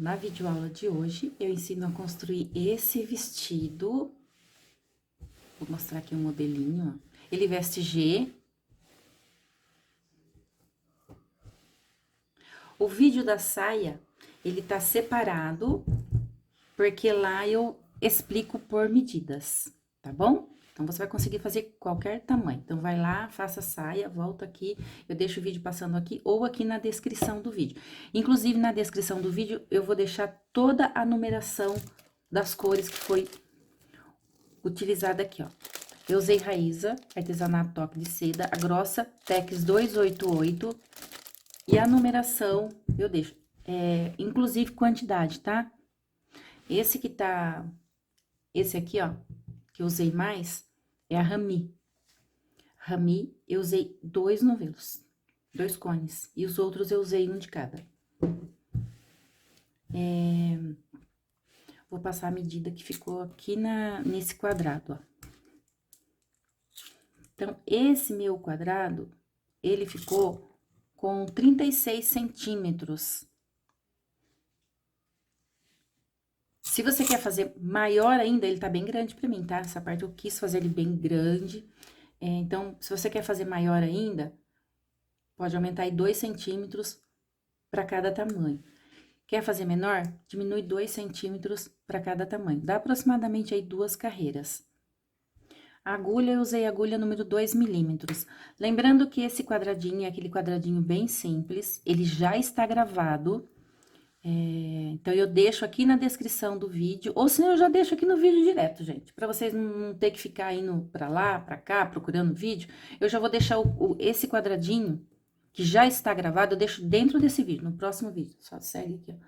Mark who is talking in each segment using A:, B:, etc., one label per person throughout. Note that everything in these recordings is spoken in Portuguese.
A: Na videoaula de hoje, eu ensino a construir esse vestido. Vou mostrar aqui um modelinho, ó. Ele veste G. O vídeo da saia, ele tá separado, porque lá eu explico por medidas, tá bom? Então, você vai conseguir fazer qualquer tamanho. Então, vai lá, faça a saia, volta aqui, eu deixo o vídeo passando aqui ou aqui na descrição do vídeo. Inclusive, na descrição do vídeo, eu vou deixar toda a numeração das cores que foi utilizada aqui, ó. Eu usei Raíza, artesanato toque de seda, a grossa, Tex 288, e a numeração eu deixo, inclusive quantidade, tá? Esse aqui, ó, que eu usei mais, é a Rami. Rami, eu usei 2 novelos, 2 cones, e os outros eu usei um de cada. Vou passar a medida que ficou aqui nesse quadrado, ó. Então, esse meu quadrado, ele ficou com 36 centímetros. Se você quer fazer maior ainda, ele tá bem grande pra mim, tá? Essa parte eu quis fazer ele bem grande. Então, se você quer fazer maior ainda, pode aumentar aí 2 centímetros para cada tamanho. Quer fazer menor? Diminui 2 centímetros para cada tamanho. Dá aproximadamente aí 2 carreiras. A agulha, eu usei a agulha número 2 milímetros. Lembrando que esse quadradinho é aquele quadradinho bem simples, ele já está gravado. Então, eu deixo aqui na descrição do vídeo, ou senão eu já deixo aqui no vídeo direto, gente. Pra vocês não ter que ficar indo pra lá, pra cá, procurando o vídeo, eu já vou deixar esse quadradinho, que já está gravado, eu deixo dentro desse vídeo, no próximo vídeo. Só segue aqui, ó.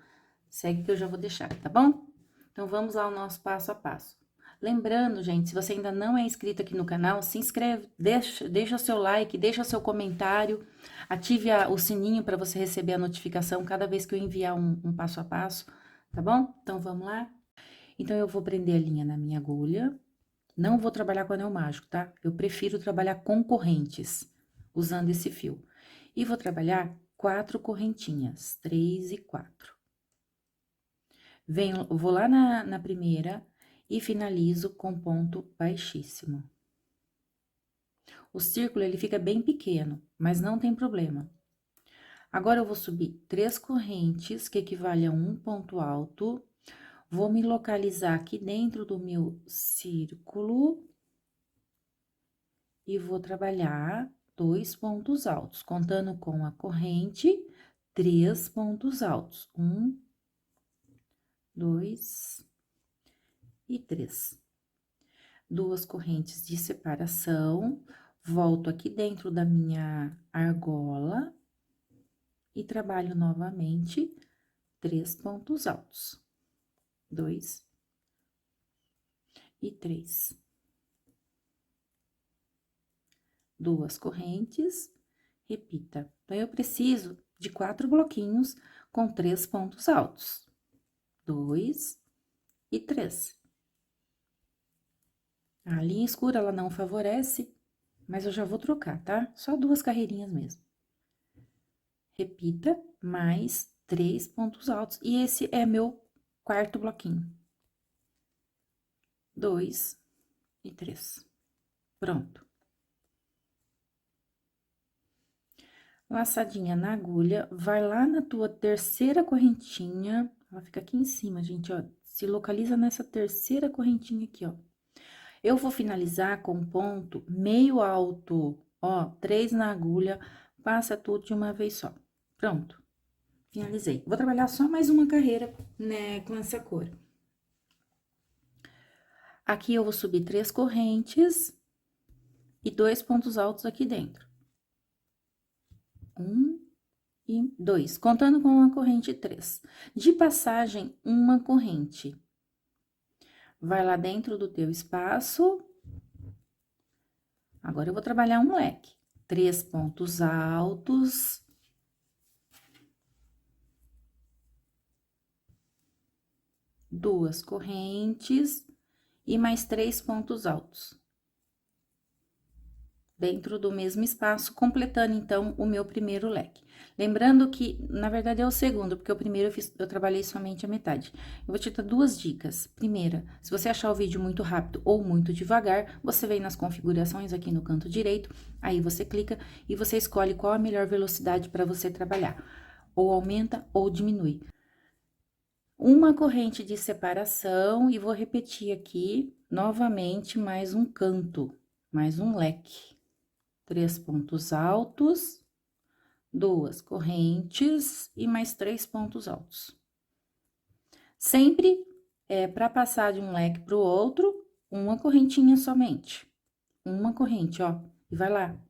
A: Segue que eu já vou deixar, tá bom? Então, vamos lá ao nosso passo a passo. Lembrando, gente, se você ainda não é inscrito aqui no canal, se inscreve, deixa o seu like, deixa o seu comentário, ative o sininho para você receber a notificação cada vez que eu enviar um passo a passo, tá bom? Então, vamos lá? Então, eu vou prender a linha na minha agulha, não vou trabalhar com anel mágico, tá? Eu prefiro trabalhar com correntes, usando esse fio. E vou trabalhar 4 correntinhas, 3 e 4. Vou lá na primeira e finalizo com ponto baixíssimo. O círculo, ele fica bem pequeno, mas não tem problema. Agora, eu vou subir 3 correntes, que equivale a um ponto alto. Vou me localizar aqui dentro do meu círculo. E vou trabalhar 2 pontos altos, contando com a corrente, 3 pontos altos. 1, 2 e 3. 2 correntes de separação, volto aqui dentro da minha argola e trabalho novamente 3 pontos altos. 2 e 3. 2 correntes, repita. Então, eu preciso de 4 bloquinhos com 3 pontos altos. 2 e 3. A linha escura, ela não favorece, mas eu já vou trocar, tá? Só 2 carreirinhas mesmo. Repita, mais 3 pontos altos. E esse é meu 4º bloquinho. 2 e 3. Pronto. Laçadinha na agulha, vai lá na tua 3ª correntinha. Ela fica aqui em cima, gente, ó. Se localiza nessa 3ª correntinha aqui, ó. Eu vou finalizar com ponto meio alto, ó, 3 na agulha, passa tudo de uma vez só. Pronto, finalizei. Vou trabalhar só mais uma carreira, né, com essa cor. Aqui eu vou subir 3 correntes e 2 pontos altos aqui dentro. 1 e 2, contando com a corrente 3. De passagem, uma corrente. Vai lá dentro do teu espaço. Agora, eu vou trabalhar um leque. 3 pontos altos. Duas correntes e mais 3 pontos altos. dentro do mesmo espaço, completando, então, o meu primeiro leque. Lembrando que, na verdade, é o segundo, porque o primeiro eu trabalhei somente a metade. Eu vou te dar duas dicas. Primeira, se você achar o vídeo muito rápido ou muito devagar, você vem nas configurações aqui no canto direito, aí você clica e você escolhe qual a melhor velocidade para você trabalhar. Ou aumenta ou diminui. Uma corrente de separação e vou repetir aqui novamente mais um canto, mais um leque. 3 pontos altos, 2 correntes e mais 3 pontos altos. Sempre para passar de um leque para o outro, uma correntinha somente. Uma corrente, ó, e vai lá.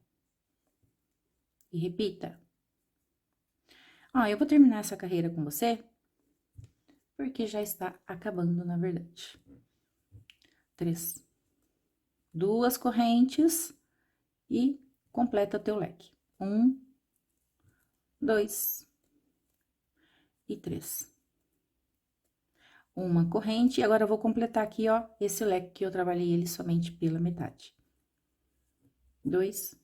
A: E repita. Ó, eu vou terminar essa carreira com você, porque já está acabando, na verdade. 3. 2 correntes e completa teu leque. 1, 2 e 3. Uma corrente, e agora eu vou completar aqui, ó, esse leque que eu trabalhei ele somente pela metade. 2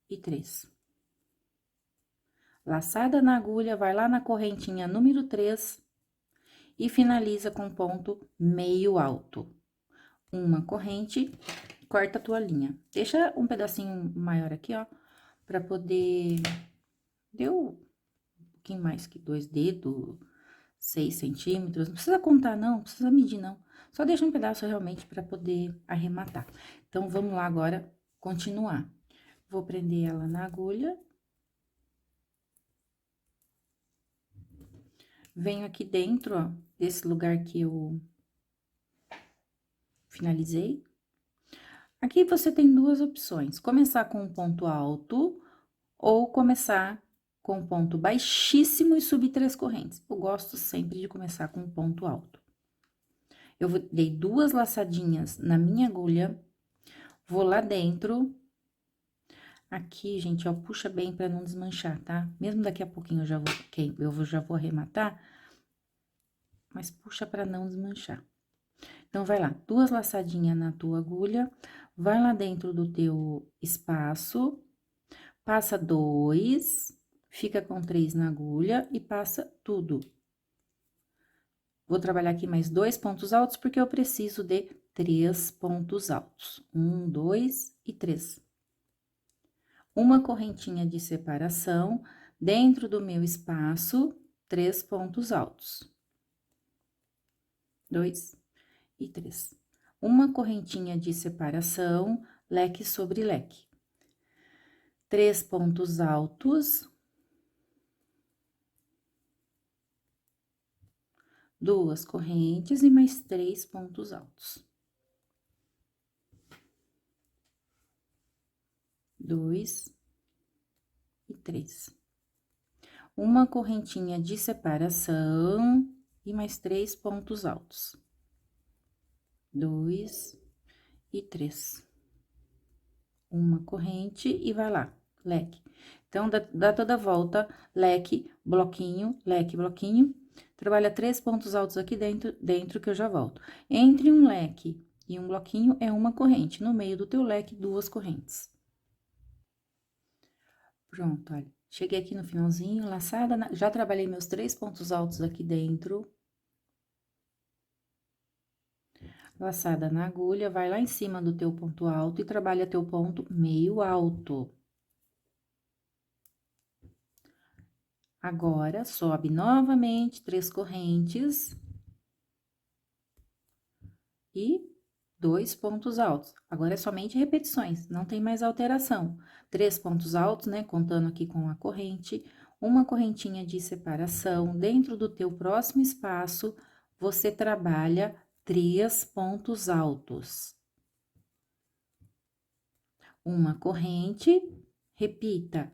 A: e 3. Laçada na agulha, vai lá na correntinha número 3 e finaliza com ponto meio alto. Uma corrente, corta a tua linha. Deixa um pedacinho maior aqui, ó, pra poder... Deu um pouquinho mais que 2 dedos, 6 centímetros. Não precisa contar, não precisa medir, não. Só deixa um pedaço realmente para poder arrematar. Então, vamos lá agora continuar. Vou prender ela na agulha. Venho aqui dentro, ó, desse lugar que eu finalizei. Aqui você tem duas opções: começar com um ponto alto ou começar com um ponto baixíssimo e subir 3 correntes. Eu gosto sempre de começar com um ponto alto. Dei 2 laçadinhas na minha agulha, vou lá dentro. Aqui, gente, ó, puxa bem pra não desmanchar, tá? Mesmo daqui a pouquinho eu já vou arrematar, mas puxa pra não desmanchar. Então, vai lá, 2 laçadinhas na tua agulha, vai lá dentro do teu espaço, passa 2, fica com 3 na agulha e passa tudo. Vou trabalhar aqui mais 2 pontos altos, porque eu preciso de 3 pontos altos. 1, 2 e 3. Uma correntinha de separação, dentro do meu espaço, 3 pontos altos. 2 e 3. Uma correntinha de separação, leque sobre leque. 3 pontos altos. 2 correntes e mais 3 pontos altos. 2 e 3. Uma correntinha de separação e mais 3 pontos altos. 2 e 3. Uma corrente e vai lá, leque. Então, dá toda a volta, leque, bloquinho, trabalha 3 pontos altos aqui dentro que eu já volto. Entre um leque e um bloquinho é uma corrente, no meio do teu leque, 2 correntes. Pronto, olha, cheguei aqui no finalzinho, já trabalhei meus 3 pontos altos aqui dentro. Laçada na agulha, vai lá em cima do teu ponto alto e trabalha teu ponto meio alto. Agora, sobe novamente 3 correntes e 2 pontos altos. Agora, é somente repetições, não tem mais alteração. 3 pontos altos, né, contando aqui com a corrente, uma correntinha de separação. Dentro do teu próximo espaço, você trabalha 3 pontos altos. Uma corrente, repita,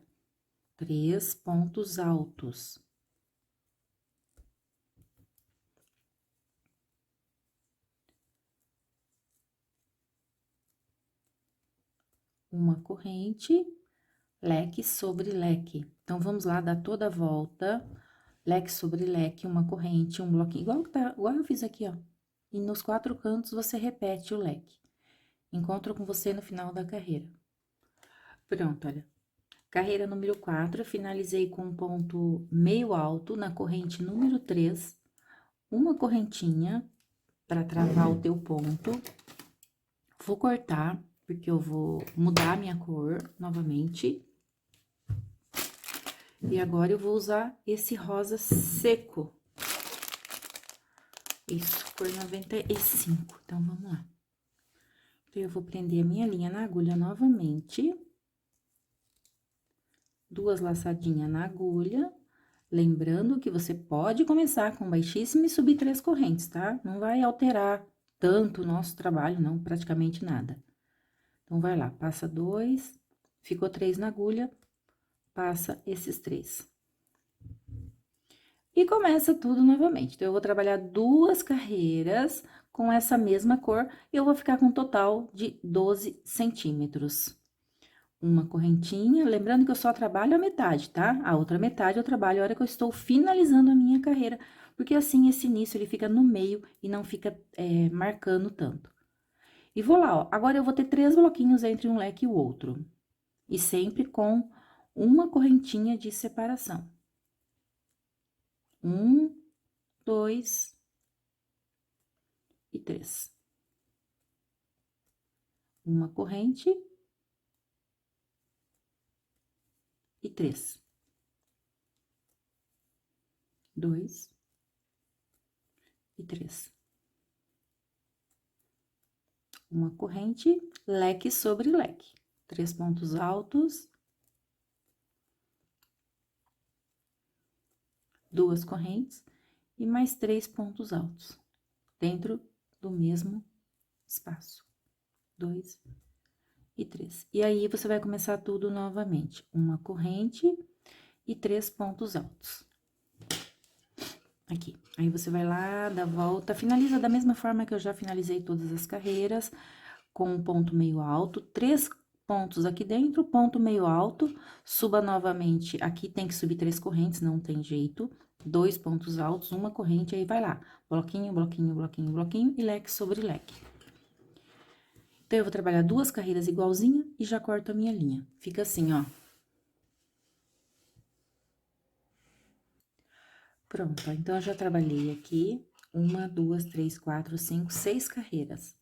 A: 3 pontos altos. Uma corrente, leque sobre leque. Então, vamos lá, dar toda a volta, leque sobre leque, uma corrente, um bloquinho, igual eu fiz aqui, ó. E nos 4 cantos, você repete o leque. Encontro com você no final da carreira. Pronto, olha. Carreira número 4, finalizei com um ponto meio alto na corrente número 3, uma correntinha para travar o teu ponto. Vou cortar, porque eu vou mudar a minha cor novamente. E agora eu vou usar esse rosa seco. Isso, cor 95. Então, vamos lá. Então, eu vou prender a minha linha na agulha novamente. 2 laçadinhas na agulha. Lembrando que você pode começar com baixíssima e subir 3 correntes, tá? Não vai alterar tanto o nosso trabalho, não, praticamente nada. Então, vai lá, passa 2, ficou 3 na agulha, passa esses 3. E começa tudo novamente. Então, eu vou trabalhar 2 carreiras com essa mesma cor e eu vou ficar com um total de 12 centímetros. Uma correntinha, lembrando que eu só trabalho a metade, tá? A outra metade eu trabalho a hora que eu estou finalizando a minha carreira, porque assim esse início ele fica no meio e não fica marcando tanto. E vou lá, ó, agora eu vou ter 3 bloquinhos entre um leque e o outro, e sempre com uma correntinha de separação. 1, 2 e 3. Uma corrente e 3. 2 e 3. Uma corrente, leque sobre leque. 3 pontos altos. 2 correntes e mais 3 pontos altos, dentro do mesmo espaço. 2 e 3. E aí, você vai começar tudo novamente. Uma corrente e 3 pontos altos. Aqui. Aí, você vai lá, dá a volta, finaliza da mesma forma que eu já finalizei todas as carreiras, com um ponto meio alto, 3 pontos aqui dentro, ponto meio alto, suba novamente, aqui tem que subir 3 correntes, não tem jeito, 2 pontos altos, uma corrente, aí vai lá, bloquinho, bloquinho, bloquinho, bloquinho, e leque sobre leque. Então, eu vou trabalhar 2 carreiras igualzinha e já corto a minha linha. Fica assim, ó. Pronto, então, eu já trabalhei aqui 1, 2, 3, 4, 5, 6 carreiras.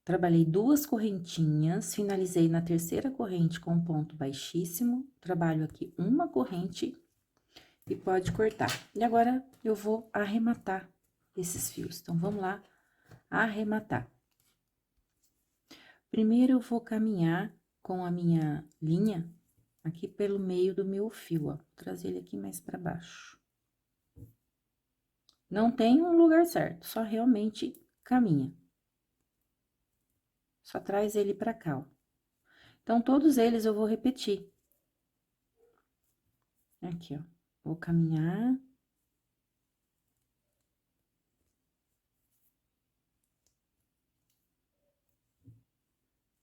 A: Trabalhei 2 correntinhas, finalizei na terceira corrente com ponto baixíssimo, trabalho aqui uma corrente e pode cortar. E agora, eu vou arrematar esses fios. Então, vamos lá, arrematar. Primeiro, eu vou caminhar com a minha linha aqui pelo meio do meu fio, ó. Vou trazer ele aqui mais pra baixo. Não tem um lugar certo, só realmente caminha. Só traz ele pra cá, ó. Então, todos eles eu vou repetir. Aqui, ó. Vou caminhar.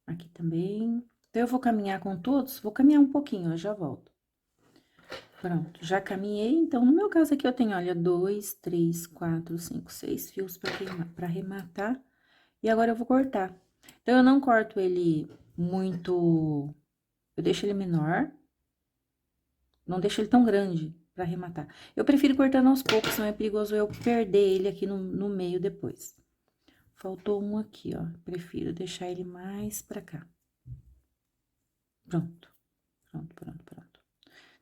A: Aqui também. Então, eu vou caminhar com todos, vou caminhar um pouquinho, eu já volto. Pronto, já caminhei. Então, no meu caso aqui, eu tenho, olha, 2, 3, 4, 5, 6 fios pra queimar, pra arrematar. E agora, eu vou cortar. Então, eu não corto ele muito... Eu deixo ele menor. Não deixo ele tão grande pra arrematar. Eu prefiro cortando aos poucos, senão é perigoso eu perder ele aqui no meio depois. Faltou um aqui, ó. Prefiro deixar ele mais pra cá. Pronto. Pronto, pronto, pronto.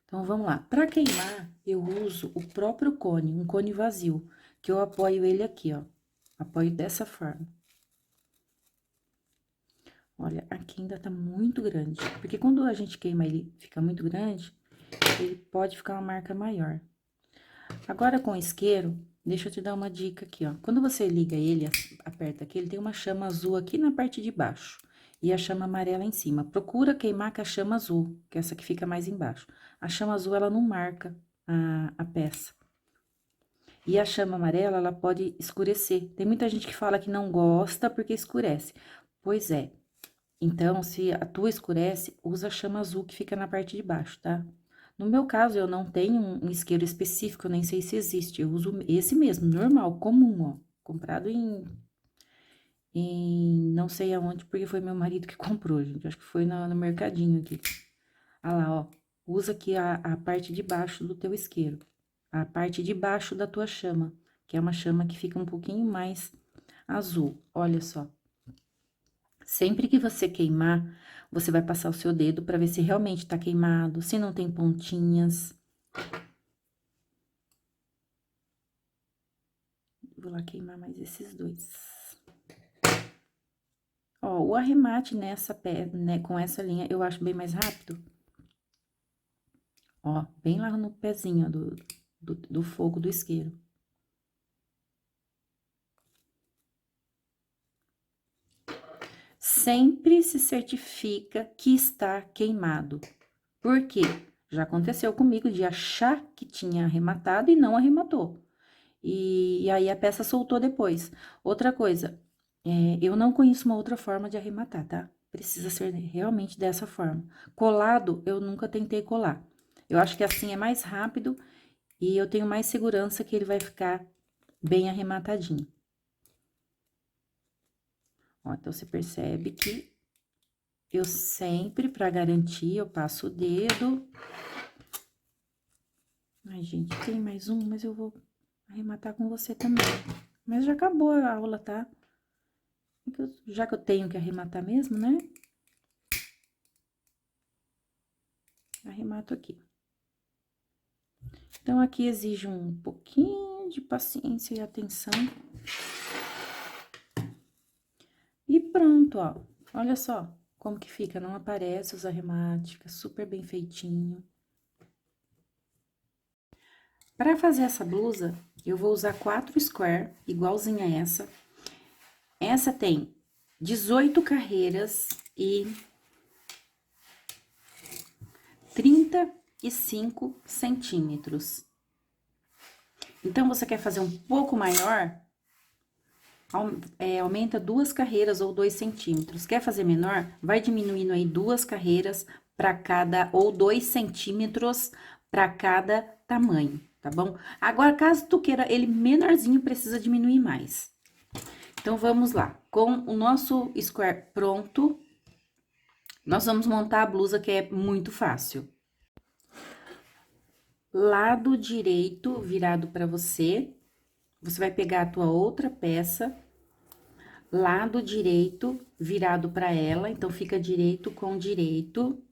A: Então, vamos lá. Pra queimar, eu uso o próprio cone, um cone vazio, que eu apoio ele aqui, ó. Apoio dessa forma. Olha, aqui ainda tá muito grande, porque quando a gente queima ele fica muito grande, ele pode ficar uma marca maior. Agora, com o isqueiro, deixa eu te dar uma dica aqui, ó. Quando você liga ele, aperta aqui, ele tem uma chama azul aqui na parte de baixo e a chama amarela em cima. Procura queimar com a chama azul, que é essa que fica mais embaixo. A chama azul, ela não marca a peça. E a chama amarela, ela pode escurecer. Tem muita gente que fala que não gosta porque escurece. Pois é. Então, se a tua escurece, usa a chama azul que fica na parte de baixo, tá? No meu caso, eu não tenho um isqueiro específico, eu nem sei se existe. Eu uso esse mesmo, normal, comum, ó. Comprado em não sei aonde, porque foi meu marido que comprou, gente. Acho que foi no mercadinho aqui. Ah lá, ó. Usa aqui a parte de baixo do teu isqueiro. A parte de baixo da tua chama, que é uma chama que fica um pouquinho mais azul. Olha só. Sempre que você queimar, você vai passar o seu dedo para ver se realmente tá queimado, se não tem pontinhas. Vou lá queimar mais esses dois. Ó, o arremate nessa né, com essa linha, eu acho bem mais rápido. Ó, bem lá no pezinho do fogo do isqueiro. Sempre se certifica que está queimado. Por quê? Já aconteceu comigo de achar que tinha arrematado e não arrematou. E aí a peça soltou depois. Outra coisa, eu não conheço uma outra forma de arrematar, tá? Precisa ser realmente dessa forma. Colado, eu nunca tentei colar. Eu acho que assim é mais rápido e eu tenho mais segurança que ele vai ficar bem arrematadinho. Ó, então, você percebe que eu sempre, pra garantir, eu passo o dedo. Ai, gente, tem mais um, mas eu vou arrematar com você também. Mas já acabou a aula, tá? Já que eu tenho que arrematar mesmo, né? Arremato aqui. Então, aqui exige um pouquinho de paciência e atenção. E pronto, ó. Olha só como que fica, não aparece os arremates, fica super bem feitinho. Para fazer essa blusa, eu vou usar 4 square, igualzinha a essa. Essa tem 18 carreiras e 35 centímetros. Então, você quer fazer um pouco maior? Aumenta 2 carreiras ou 2 centímetros. Quer fazer menor? Vai diminuindo aí 2 carreiras para cada, ou 2 centímetros para cada tamanho, tá bom? Agora, caso tu queira ele menorzinho, precisa diminuir mais. Então, vamos lá. Com o nosso square pronto, nós vamos montar a blusa, que é muito fácil. Lado direito virado para você, você vai pegar a tua outra peça, lado direito virado para ela, então fica direito com direito.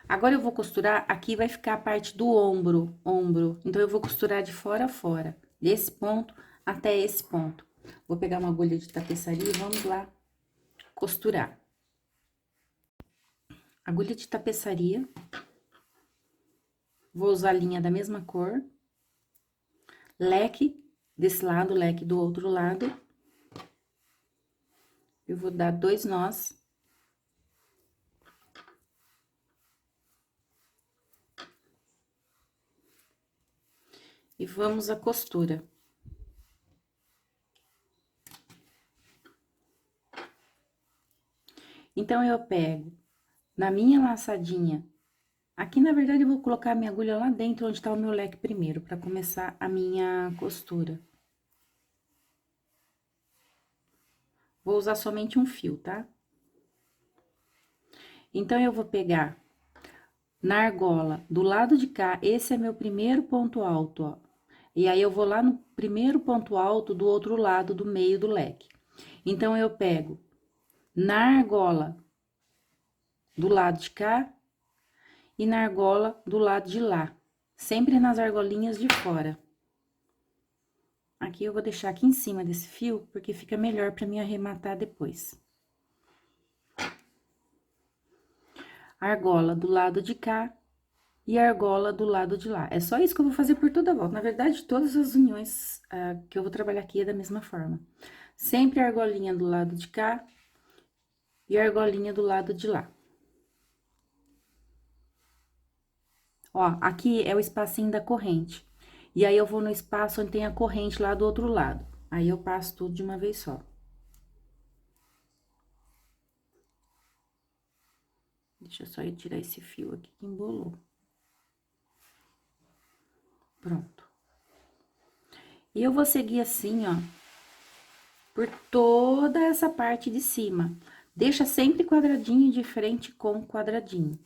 A: Agora eu vou costurar, aqui vai ficar a parte do ombro, então eu vou costurar de fora a fora, desse ponto até esse ponto. Vou pegar uma agulha de tapeçaria e vamos lá costurar. Agulha de tapeçaria, vou usar a linha da mesma cor, leque desse lado, leque do outro lado. Eu vou dar 2 nós. E vamos à costura. Então, eu pego na minha laçadinha, aqui na verdade eu vou colocar a minha agulha lá dentro onde tá o meu leque primeiro, pra começar a minha costura. Vou usar somente um fio, tá? Então, eu vou pegar na argola do lado de cá, esse é meu primeiro ponto alto, ó. E aí, eu vou lá no primeiro ponto alto do outro lado do meio do leque. Então, eu pego na argola do lado de cá e na argola do lado de lá, sempre nas argolinhas de fora. Aqui eu vou deixar aqui em cima desse fio, porque fica melhor pra mim arrematar depois. Argola do lado de cá e argola do lado de lá. É só isso que eu vou fazer por toda a volta. Na verdade, todas as uniões que eu vou trabalhar aqui é da mesma forma. Sempre argolinha do lado de cá e argolinha do lado de lá. Ó, aqui é o espacinho da corrente. E aí, eu vou no espaço onde tem a corrente lá do outro lado. Aí, eu passo tudo de uma vez só. Deixa eu só ir tirar esse fio aqui que embolou. Pronto. E eu vou seguir assim, ó, por toda essa parte de cima. Deixa sempre quadradinho de frente com quadradinho.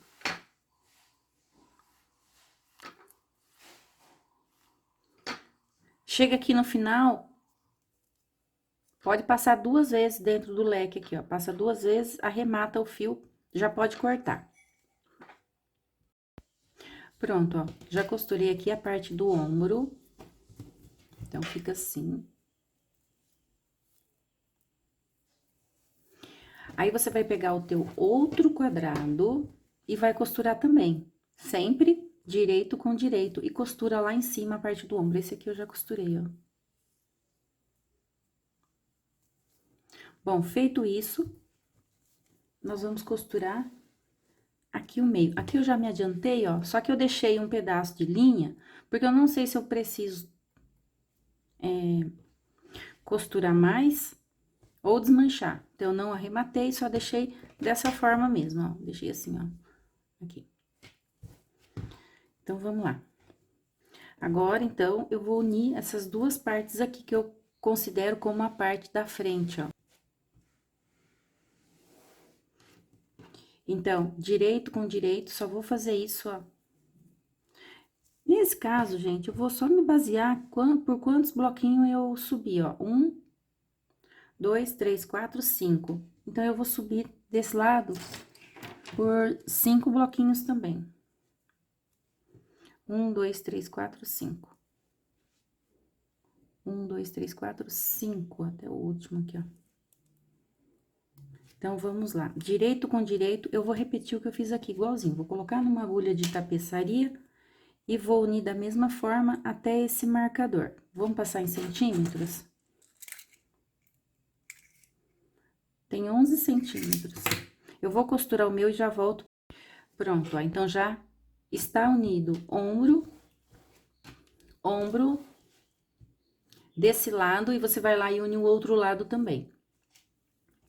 A: Chega aqui no final, pode passar 2 vezes dentro do leque aqui, ó. Passa 2 vezes, arremata o fio, já pode cortar. Pronto, ó. Já costurei aqui a parte do ombro. Então, fica assim. Aí, você vai pegar o teu outro quadrado e vai costurar também. Sempre direito com direito. E costura lá em cima a parte do ombro. Esse aqui eu já costurei, ó. Bom, feito isso, nós vamos costurar aqui o meio. Aqui eu já me adiantei, ó, só que eu deixei um pedaço de linha, porque eu não sei se eu preciso costurar mais ou desmanchar. Então, eu não arrematei, só deixei dessa forma mesmo, ó. Deixei assim, ó, aqui. Então, vamos lá. Agora, então, eu vou unir essas duas partes aqui, que eu considero como a parte da frente, ó. Então, direito com direito, só vou fazer isso, ó. Nesse caso, gente, eu vou só me basear por quantos bloquinhos eu subi, ó. 1, 2, 3, 4, 5. Então, eu vou subir desse lado por 5 bloquinhos também. 1, 2, 3, 4, 5. 1, 2, 3, 4, 5, até o último aqui, ó. Então, vamos lá. Direito com direito, eu vou repetir o que eu fiz aqui, igualzinho. Vou colocar numa agulha de tapeçaria e vou unir da mesma forma até esse marcador. Vamos passar em centímetros? Tem 11 centímetros. Eu vou costurar o meu e já volto. Pronto, ó, então já está unido ombro, ombro, desse lado, e você vai lá e une o outro lado também.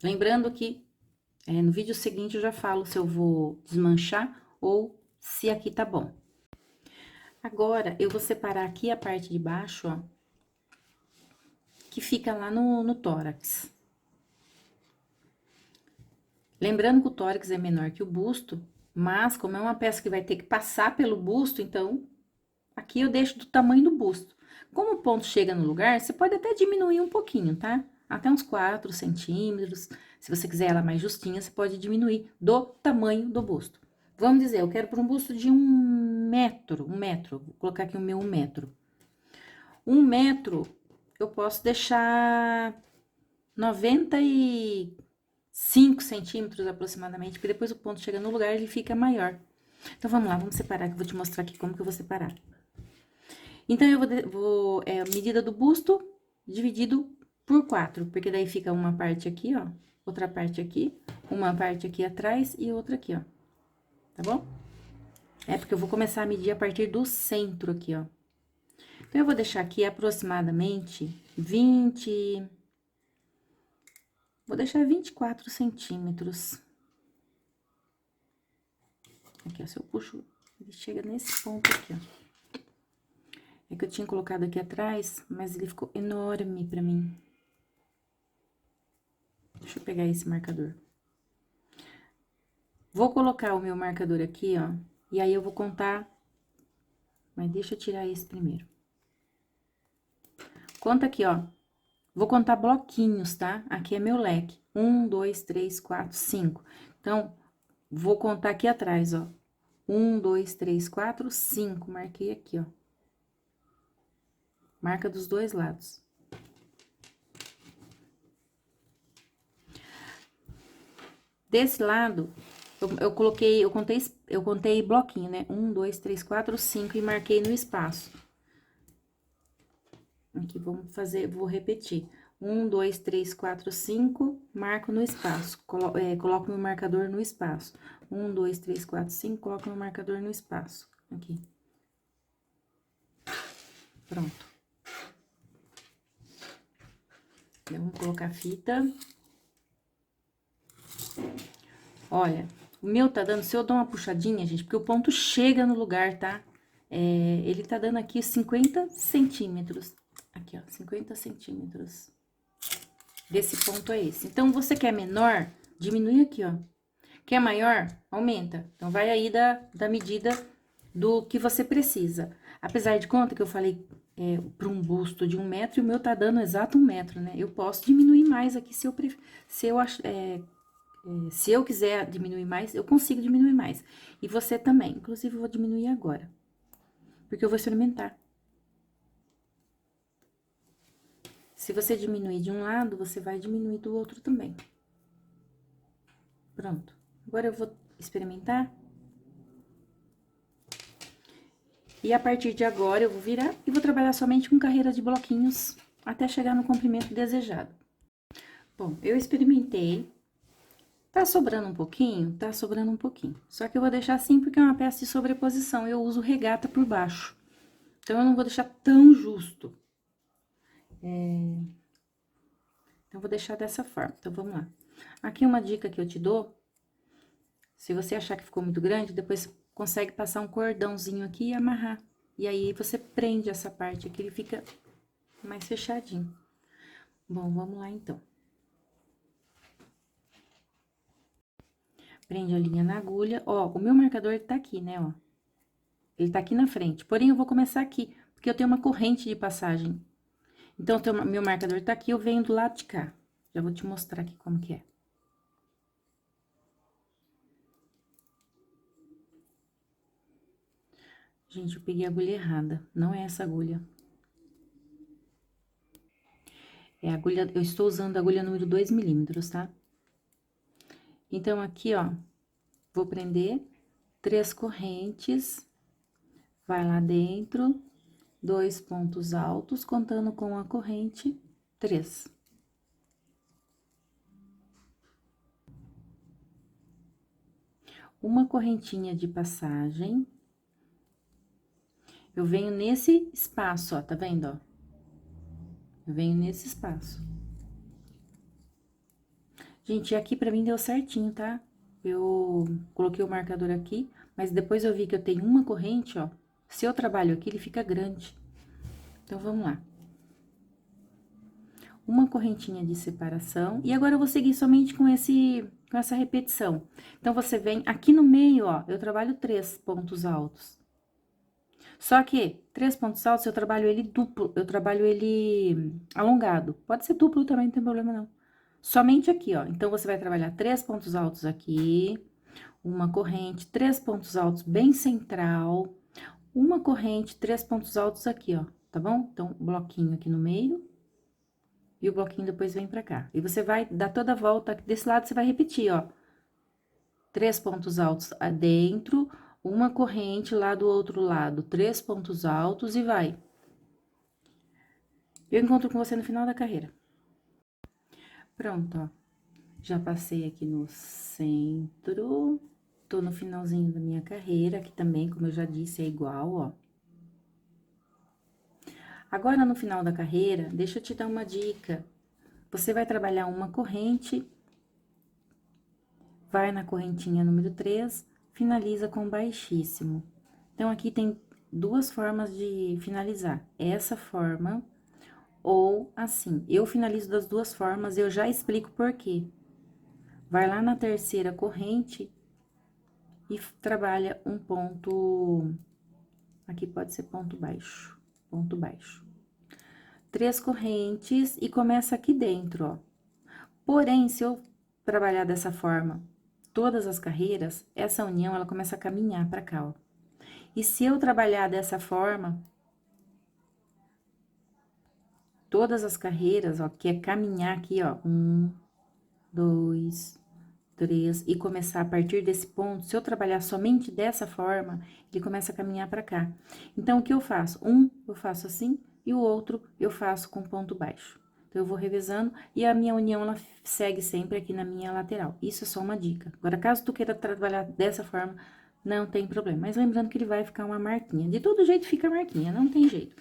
A: Lembrando que no vídeo seguinte eu já falo se eu vou desmanchar ou se aqui tá bom. Agora, eu vou separar aqui a parte de baixo, ó, que fica lá no tórax. Lembrando que o tórax é menor que o busto, mas como é uma peça que vai ter que passar pelo busto, então, aqui eu deixo do tamanho do busto. Como o ponto chega no lugar, você pode até diminuir um pouquinho, tá? Até uns 4 centímetros. Se você quiser ela mais justinha, você pode diminuir do tamanho do busto. Vamos dizer, eu quero por um busto de 1 metro. Vou colocar aqui o meu 1 metro. 1 metro, eu posso deixar 95 centímetros aproximadamente, porque depois o ponto chega no lugar, ele fica maior. Então, vamos lá, vamos separar, que eu vou te mostrar aqui como que eu vou separar. Então, eu vou medida do busto dividido por 4, porque daí fica uma parte aqui, ó, outra parte aqui, uma parte aqui atrás e outra aqui, ó. Tá bom? É porque eu vou começar a medir a partir do centro aqui, ó. Então, eu vou deixar aqui aproximadamente 20... Vou deixar 24 centímetros. Aqui, ó, se eu puxo, ele chega nesse ponto aqui, ó. É que eu tinha colocado aqui atrás, mas ele ficou enorme pra mim. Deixa eu pegar esse marcador. Vou colocar o meu marcador aqui, ó, e aí eu vou contar, mas deixa eu tirar esse primeiro. Conta aqui, ó. Vou contar bloquinhos, tá? Aqui é meu leque. 1, 2, 3, 4, 5. Então, vou contar aqui atrás, ó. 1, 2, 3, 4, 5. Marquei aqui, ó. Marca dos dois lados. Desse lado, eu contei bloquinho, né? 1, 2, 3, 4, 5 e marquei no espaço. Aqui, vou repetir. 1, 2, 3, 4, 5, marco no espaço. Coloco meu marcador no espaço. 1, 2, 3, 4, 5, coloco meu marcador no espaço. Aqui. Pronto. Vamos colocar a fita. Olha, o meu tá dando, se eu dou uma puxadinha, gente, porque o ponto chega no lugar, tá? Ele tá dando aqui 50 centímetros. Aqui, ó, 50 centímetros. Desse ponto a esse. Então, você quer menor, diminui aqui, ó. Quer maior, aumenta. Então, vai aí da medida do que você precisa. Apesar de conta que eu falei para um busto de 1 metro, e o meu tá dando exato 1 metro, né? Eu posso diminuir mais aqui se eu quiser diminuir mais, eu consigo diminuir mais. E você também. Inclusive, eu vou diminuir agora. Porque eu vou experimentar. Se você diminuir de um lado, você vai diminuir do outro também. Pronto. Agora eu vou experimentar. E a partir de agora, eu vou virar e vou trabalhar somente com carreira de bloquinhos até chegar no comprimento desejado. Bom, eu experimentei. Tá sobrando um pouquinho? Tá sobrando um pouquinho. Só que eu vou deixar assim porque é uma peça de sobreposição. Eu uso regata por baixo. Então, eu não vou deixar tão justo. Então, eu vou deixar dessa forma. Então, vamos lá. Aqui uma dica que eu te dou. Se você achar que ficou muito grande, depois consegue passar um cordãozinho aqui e amarrar. E aí, você prende essa parte aqui, ele fica mais fechadinho. Bom, vamos lá, então. Prende a linha na agulha. Ó, o meu marcador tá aqui, né, ó. Ele tá aqui na frente. Porém, eu vou começar aqui, porque eu tenho uma corrente de passagem. Então, meu marcador tá aqui, eu venho do lado de cá. Já vou te mostrar aqui como que é. Gente, eu peguei a agulha errada. Não é essa agulha. É a agulha, eu estou usando a agulha número 2 milímetros, tá? Então, aqui, ó, vou prender 3 correntes, vai lá dentro, 2 pontos altos, contando com a corrente 3. Uma correntinha de passagem. Eu venho nesse espaço, ó, tá vendo, ó? Eu venho nesse espaço. Gente, aqui pra mim deu certinho, tá? Eu coloquei o marcador aqui, mas depois eu vi que eu tenho uma corrente, ó. Se eu trabalho aqui, ele fica grande. Então, vamos lá. Uma correntinha de separação. E agora, eu vou seguir somente com essa repetição. Então, você vem aqui no meio, ó, eu trabalho 3 pontos altos. Só que 3 pontos altos, eu trabalho ele duplo, eu trabalho ele alongado. Pode ser duplo também, não tem problema não. Somente aqui, ó. Então, você vai trabalhar 3 pontos altos aqui, uma corrente, 3 pontos altos bem central, uma corrente, 3 pontos altos aqui, ó, tá bom? Então, bloquinho aqui no meio, e o bloquinho depois vem pra cá. E você vai dar toda a volta, desse lado você vai repetir, ó. 3 pontos altos adentro, uma corrente lá do outro lado, 3 pontos altos e vai. Eu encontro com você no final da carreira. Pronto, ó. Já passei aqui no centro, tô no finalzinho da minha carreira, aqui também, como eu já disse, é igual, ó. Agora, no final da carreira, deixa eu te dar uma dica. Você vai trabalhar uma corrente, vai na correntinha número 3, finaliza com baixíssimo. Então, aqui tem 2 formas de finalizar. Essa forma ou assim. Eu finalizo das 2 formas, eu já explico por quê. Vai lá na terceira corrente e trabalha um ponto, aqui pode ser ponto baixo, ponto baixo. 3 correntes e começa aqui dentro, ó. Porém, se eu trabalhar dessa forma, todas as carreiras, essa união, ela começa a caminhar pra cá, ó. E se eu trabalhar dessa forma, todas as carreiras, ó, que é caminhar aqui, ó, 1, 2, 3, e começar a partir desse ponto, se eu trabalhar somente dessa forma, ele começa a caminhar pra cá. Então, o que eu faço? Um, eu faço assim, e o outro, eu faço com ponto baixo. Então, eu vou revezando, e a minha união, ela segue sempre aqui na minha lateral. Isso é só uma dica. Agora, caso tu queira trabalhar dessa forma, não tem problema. Mas lembrando que ele vai ficar uma marquinha. De todo jeito, fica marquinha, não tem jeito.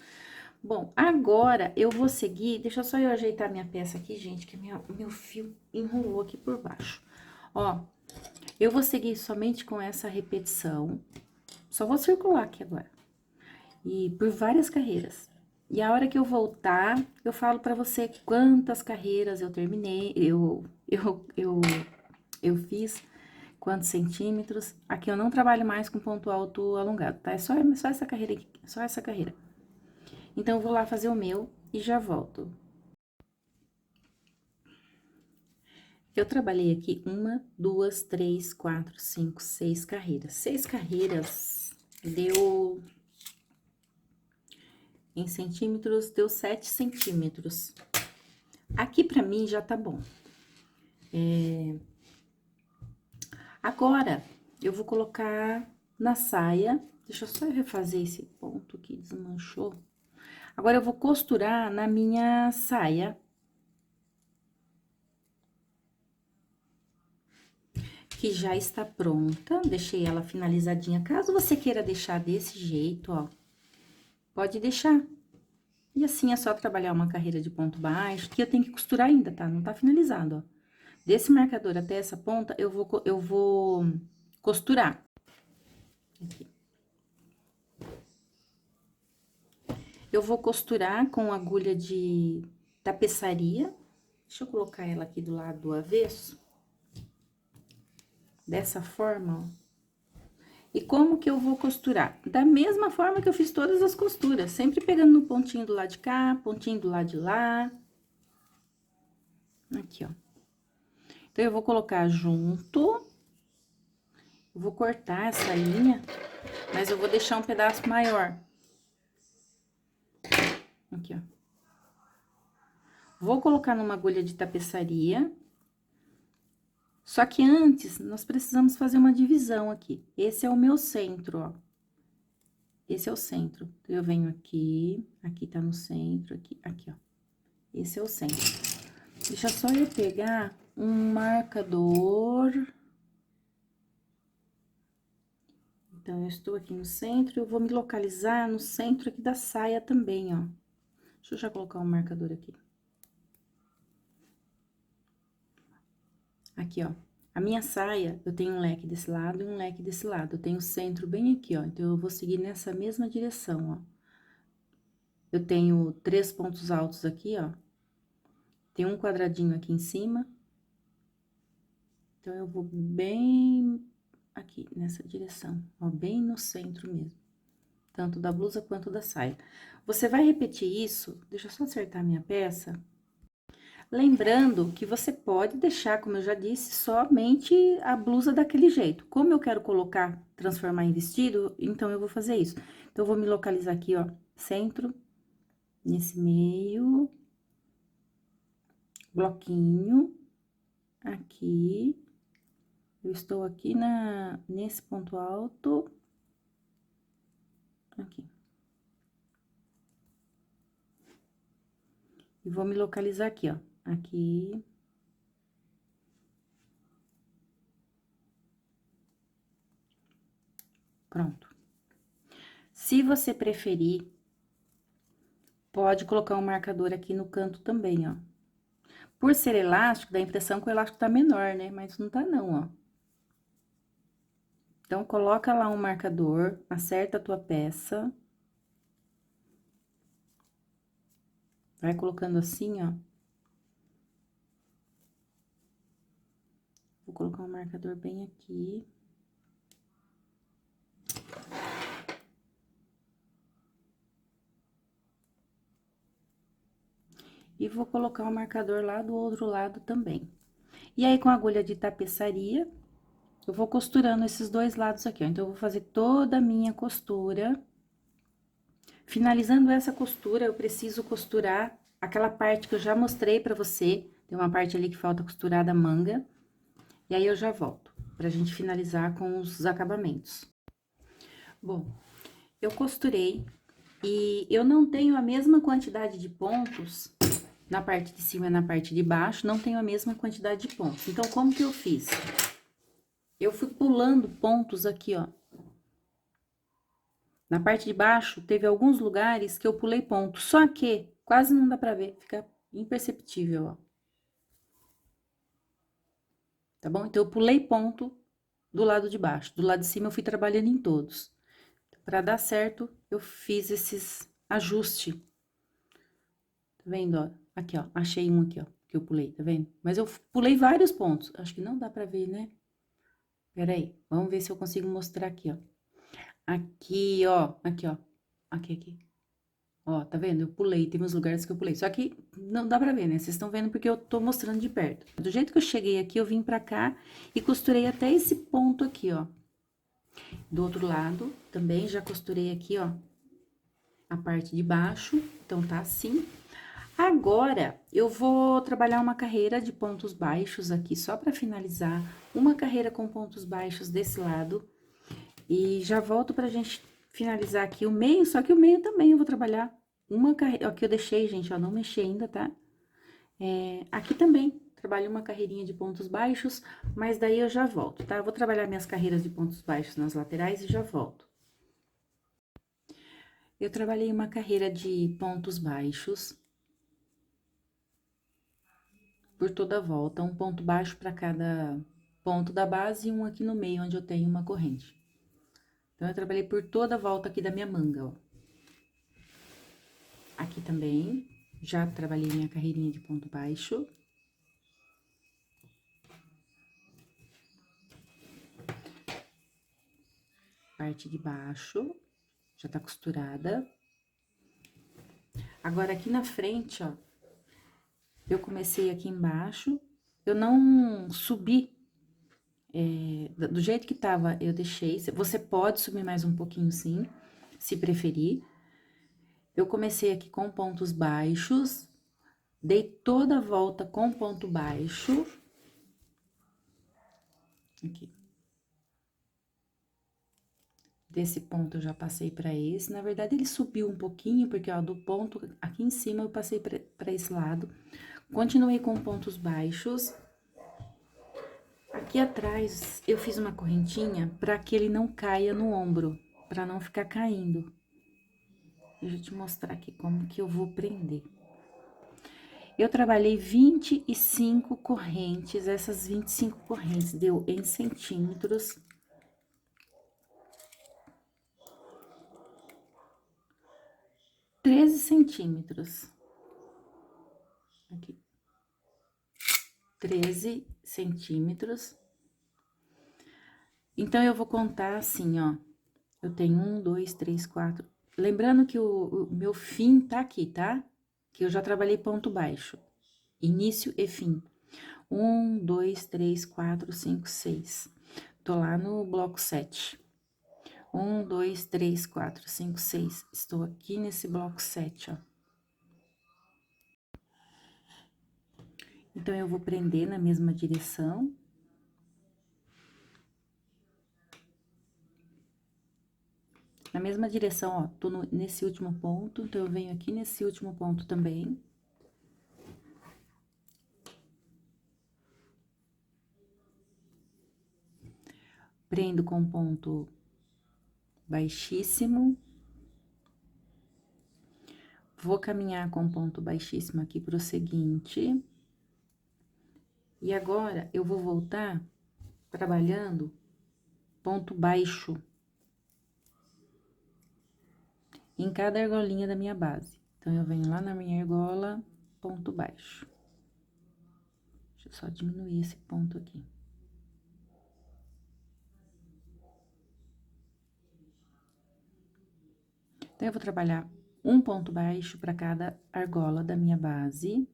A: Bom, agora, eu vou seguir... Deixa só eu ajeitar minha peça aqui, gente, que meu fio enrolou aqui por baixo. Ó, eu vou seguir somente com essa repetição. Só vou circular aqui agora. E por várias carreiras. E a hora que eu voltar, eu falo pra você quantas carreiras eu terminei, eu fiz, quantos centímetros. Aqui eu não trabalho mais com ponto alto alongado, tá? É só essa carreira aqui, só essa carreira. Então, eu vou lá fazer o meu e já volto. Eu trabalhei aqui 1, 2, 3, 4, 5, 6 carreiras. 6 carreiras deu em centímetros, deu 7 centímetros. Aqui pra mim já tá bom. Agora, eu vou colocar na saia. Deixa eu só refazer esse ponto que desmanchou. Agora, eu vou costurar na minha saia. Que já está pronta. Deixei ela finalizadinha. Caso você queira deixar desse jeito, ó, pode deixar. E assim é só trabalhar uma carreira de ponto baixo, que eu tenho que costurar ainda, tá? Não tá finalizado, ó. Desse marcador até essa ponta, eu vou costurar. Aqui. Eu vou costurar com agulha de tapeçaria. Deixa eu colocar ela aqui do lado do avesso. Dessa forma, ó. E como que eu vou costurar? Da mesma forma que eu fiz todas as costuras, sempre pegando no pontinho do lado de cá, pontinho do lado de lá. Aqui, ó. Então, eu vou colocar junto. Eu vou cortar essa linha, mas eu vou deixar um pedaço maior. Aqui, ó. Vou colocar numa agulha de tapeçaria. Só que antes, nós precisamos fazer uma divisão aqui. Esse é o meu centro, ó. Esse é o centro. Então, eu venho aqui, aqui tá no centro, aqui, ó. Esse é o centro. Deixa só eu pegar um marcador. Então, eu estou aqui no centro, eu vou me localizar no centro aqui da saia também, ó. Deixa eu já colocar um marcador aqui. Aqui, ó. A minha saia, eu tenho um leque desse lado e um leque desse lado. Eu tenho o centro bem aqui, ó. Então, eu vou seguir nessa mesma direção, ó. Eu tenho 3 pontos altos aqui, ó. Tem um quadradinho aqui em cima. Então, eu vou bem aqui, nessa direção, ó, bem no centro mesmo. Tanto da blusa quanto da saia. Você vai repetir isso, deixa eu só acertar a minha peça. Lembrando que você pode deixar, como eu já disse, somente a blusa daquele jeito. Como eu quero colocar, transformar em vestido, então eu vou fazer isso. Então, eu vou me localizar aqui, ó, centro, nesse meio, bloquinho, aqui. Eu estou aqui nesse ponto alto, aqui. E vou me localizar aqui, ó, aqui. Pronto. Se você preferir, pode colocar um marcador aqui no canto também, ó. Por ser elástico, dá a impressão que o elástico tá menor, né? Mas não tá não, ó. Então, coloca lá um marcador, acerta a tua peça. Vai colocando assim, ó. Vou colocar um marcador bem aqui. E vou colocar um marcador lá do outro lado também. E aí, com a agulha de tapeçaria, eu vou costurando esses dois lados aqui, ó. Então, eu vou fazer toda a minha costura. Finalizando essa costura, eu preciso costurar aquela parte que eu já mostrei pra você. Tem uma parte ali que falta costurar da manga. E aí, eu já volto, pra gente finalizar com os acabamentos. Bom, eu costurei e eu não tenho a mesma quantidade de pontos na parte de cima e na parte de baixo, não tenho a mesma quantidade de pontos. Então, como que eu fiz? Eu fui pulando pontos aqui, ó. Na parte de baixo, teve alguns lugares que eu pulei ponto, só que quase não dá pra ver, fica imperceptível, ó. Tá bom? Então, eu pulei ponto do lado de baixo. Do lado de cima, eu fui trabalhando em todos. Pra dar certo, eu fiz esses ajustes Tá vendo, ó? Aqui, ó, achei um aqui, ó, que eu pulei, tá vendo? Mas eu pulei vários pontos, acho que não dá pra ver, né? Pera aí, vamos ver se eu consigo mostrar aqui, ó. Aqui, ó, aqui, ó, aqui. Ó, tá vendo? Eu pulei, tem uns lugares que eu pulei. Só que não dá pra ver, né? Vocês estão vendo porque eu tô mostrando de perto. Do jeito que eu cheguei aqui, eu vim pra cá e costurei até esse ponto aqui, ó. Do outro lado, também já costurei aqui, ó, a parte de baixo. Então, tá assim. Agora, eu vou trabalhar uma carreira de pontos baixos aqui, só pra finalizar. Uma carreira com pontos baixos desse lado. E já volto pra gente finalizar aqui o meio, só que o meio também eu vou trabalhar uma carreira, aqui eu deixei, gente, ó, não mexi ainda, tá? Aqui também, trabalho uma carreirinha de pontos baixos, mas daí eu já volto, tá? Eu vou trabalhar minhas carreiras de pontos baixos nas laterais e já volto. Eu trabalhei uma carreira de pontos baixos por toda a volta, um ponto baixo para cada ponto da base e um aqui no meio, onde eu tenho uma corrente. Então, eu trabalhei por toda a volta aqui da minha manga, ó. Aqui também, já trabalhei minha carreirinha de ponto baixo. Parte de baixo, já tá costurada. Agora, aqui na frente, ó, eu comecei aqui embaixo, eu não subi, do jeito que tava, eu deixei. Você pode subir mais um pouquinho, sim, se preferir. Eu comecei aqui com pontos baixos, dei toda a volta com ponto baixo. Aqui. Desse ponto eu já passei pra esse. Na verdade, ele subiu um pouquinho, porque, ó, do ponto aqui em cima eu passei pra esse lado. Continuei com pontos baixos. Aqui atrás eu fiz uma correntinha pra que ele não caia no ombro, pra não ficar caindo. Deixa eu te mostrar aqui como que eu vou prender. Eu trabalhei 25 correntes, essas 25 correntes deu em centímetros. 13 centímetros. Aqui. 13 centímetros. Então, eu vou contar assim, ó. Eu tenho 1, 2, 3, 4. Lembrando que o meu fim tá aqui, tá? Que eu já trabalhei ponto baixo. Início e fim. 1, 2, 3, 4, 5, 6. Tô lá no bloco 7. 1, 2, 3, 4, 5, 6. Estou aqui nesse bloco 7, ó. Então, eu vou prender na mesma direção. Na mesma direção, ó, tô nesse último ponto, então, eu venho aqui nesse último ponto também. Prendo com ponto baixíssimo. Vou caminhar com ponto baixíssimo aqui pro seguinte. E agora, eu vou voltar trabalhando ponto baixo em cada argolinha da minha base. Então, eu venho lá na minha argola, ponto baixo. Deixa eu só diminuir esse ponto aqui. Então, eu vou trabalhar um ponto baixo para cada argola da minha base.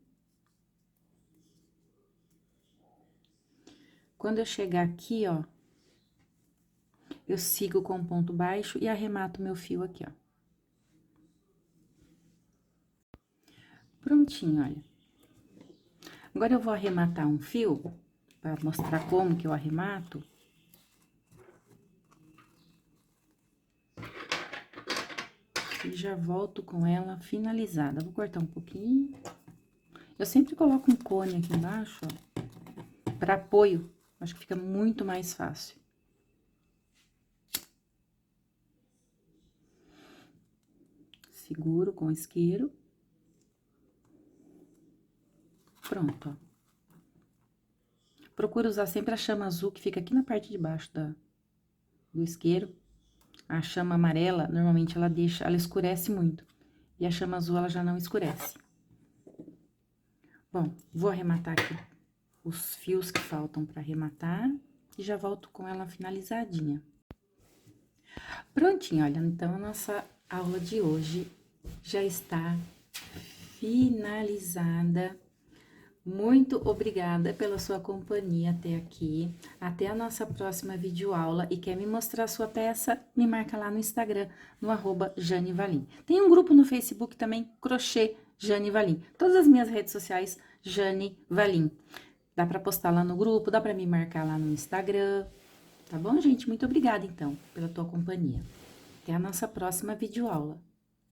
A: Quando eu chegar aqui, ó, eu sigo com ponto baixo e arremato meu fio aqui, ó. Prontinho, olha. Agora, eu vou arrematar um fio, para mostrar como que eu arremato. E já volto com ela finalizada. Vou cortar um pouquinho. Eu sempre coloco um cone aqui embaixo, ó, para apoio. Acho que fica muito mais fácil. Seguro com o isqueiro. Pronto, ó. Procuro usar sempre a chama azul, que fica aqui na parte de baixo do isqueiro. A chama amarela, normalmente, ela escurece muito. E a chama azul, ela já não escurece. Bom, vou arrematar aqui os fios que faltam para arrematar e já volto com ela finalizadinha. Prontinho, olha, então a nossa aula de hoje já está finalizada. Muito obrigada pela sua companhia até aqui. Até a nossa próxima videoaula. E quer me mostrar a sua peça? Me marca lá no Instagram, no @JaneValim. Tem um grupo no Facebook também, Crochê Jane Valim. Todas as minhas redes sociais, Jane Valim. Dá para postar lá no grupo, dá para me marcar lá no Instagram. Tá bom, gente? Muito obrigada, então, pela tua companhia. Até a nossa próxima videoaula.